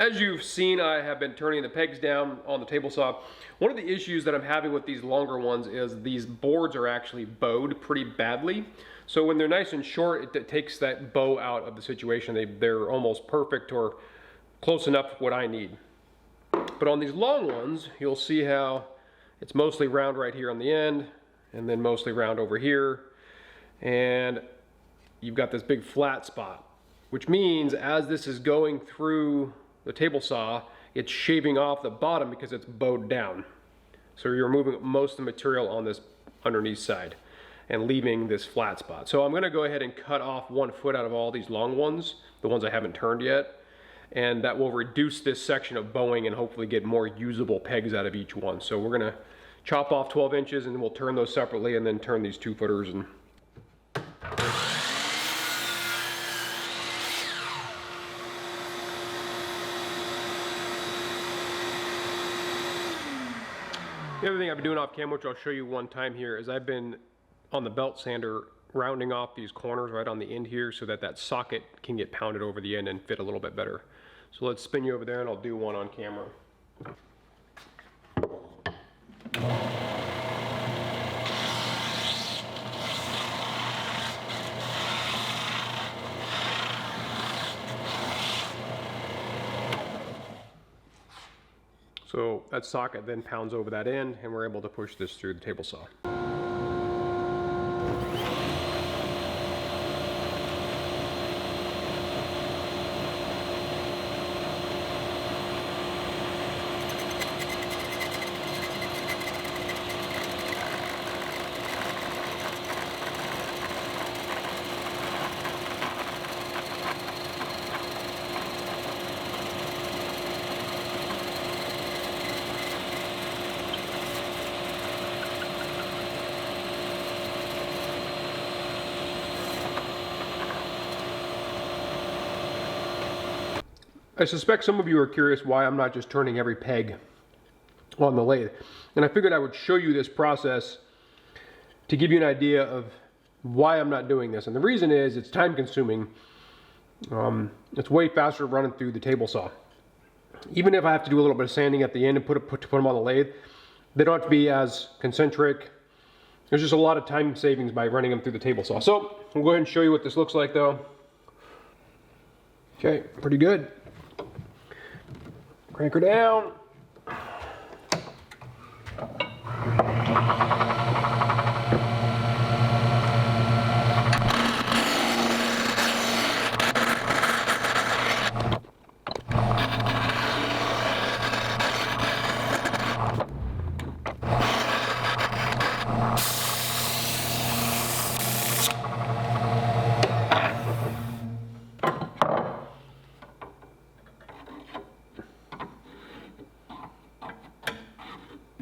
as you've seen, I have been turning the pegs down on the table saw. One of the issues that I'm having with these longer ones is these boards are actually bowed pretty badly. So when they're nice and short, it takes that bow out of the situation. They're almost perfect or close enough what I need. But on these long ones, you'll see how it's mostly round right here on the end, and then mostly round over here. And you've got this big flat spot, which means as this is going through the table saw, it's shaving off the bottom because it's bowed down. So you're removing most of the material on this underneath side and leaving this flat spot. So I'm gonna go ahead and cut off 1 foot out of all these long ones, the ones I haven't turned yet, and that will reduce this section of bowing and hopefully get more usable pegs out of each one. So we're gonna chop off 12 inches and we'll turn those separately and then turn these 2-footers. And the other thing I've been doing off camera, which I'll show you one time here, is I've been on the belt sander rounding off these corners right on the end here so that that socket can get pounded over the end and fit a little bit better. So let's spin you over there and I'll do one on camera. So that socket then pounds over that end and we're able to push this through the table saw. I suspect some of you are curious why I'm not just turning every peg on the lathe. And I figured I would show you this process to give you an idea of why I'm not doing this. And the reason is it's time consuming. It's way faster running through the table saw. Even if I have to do a little bit of sanding at the end and put them on the lathe, they don't have to be as concentric. There's just a lot of time savings by running them through the table saw. So I'll go ahead and show you what this looks like though. Okay, pretty good. Crank her down.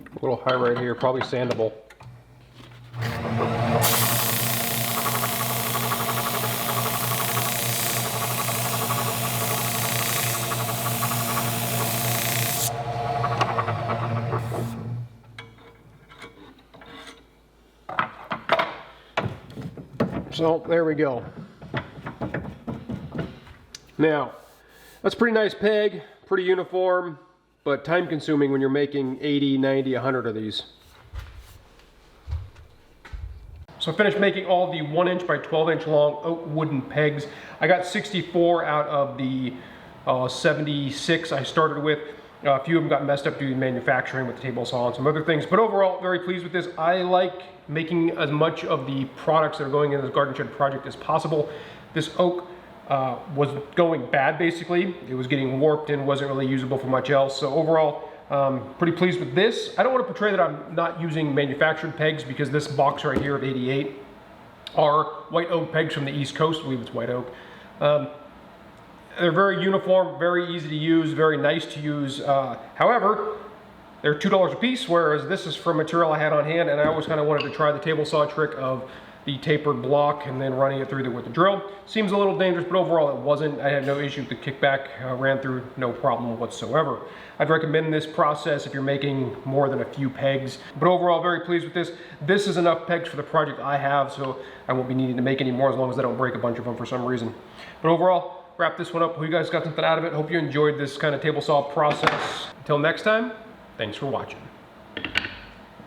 A little high right here, probably sandable. So there we go. Now, that's a pretty nice peg, pretty uniform, but time consuming when you're making 80, 90, 100 of these. So I finished making all the 1" by 12" long oak wooden pegs. I got 64 out of the 76 I started with. A few of them got messed up due to manufacturing with the table saw and some other things, but overall very pleased with this. I like making as much of the products that are going in this garden shed project as possible. This oak was going bad basically. It was getting warped and wasn't really usable for much else. So overall, pretty pleased with this. I don't want to portray that I'm not using manufactured pegs because this box right here of 88 are white oak pegs from the East Coast. I believe it's white oak. They're very uniform, very easy to use, very nice to use. However, they're $2 a piece, whereas this is from material I had on hand, and I always kind of wanted to try the table saw trick of the tapered block and then running it through with the drill. Seems a little dangerous, but overall it wasn't. I had no issue with the kickback, ran through no problem whatsoever. I'd recommend this process if you're making more than a few pegs, but overall very pleased with this. This is enough pegs for the project I have, so I won't be needing to make any more as long as I don't break a bunch of them for some reason. But overall, wrap this one up. Hope you guys got something out of it. Hope you enjoyed this kind of table saw process. Until next time, thanks for watching.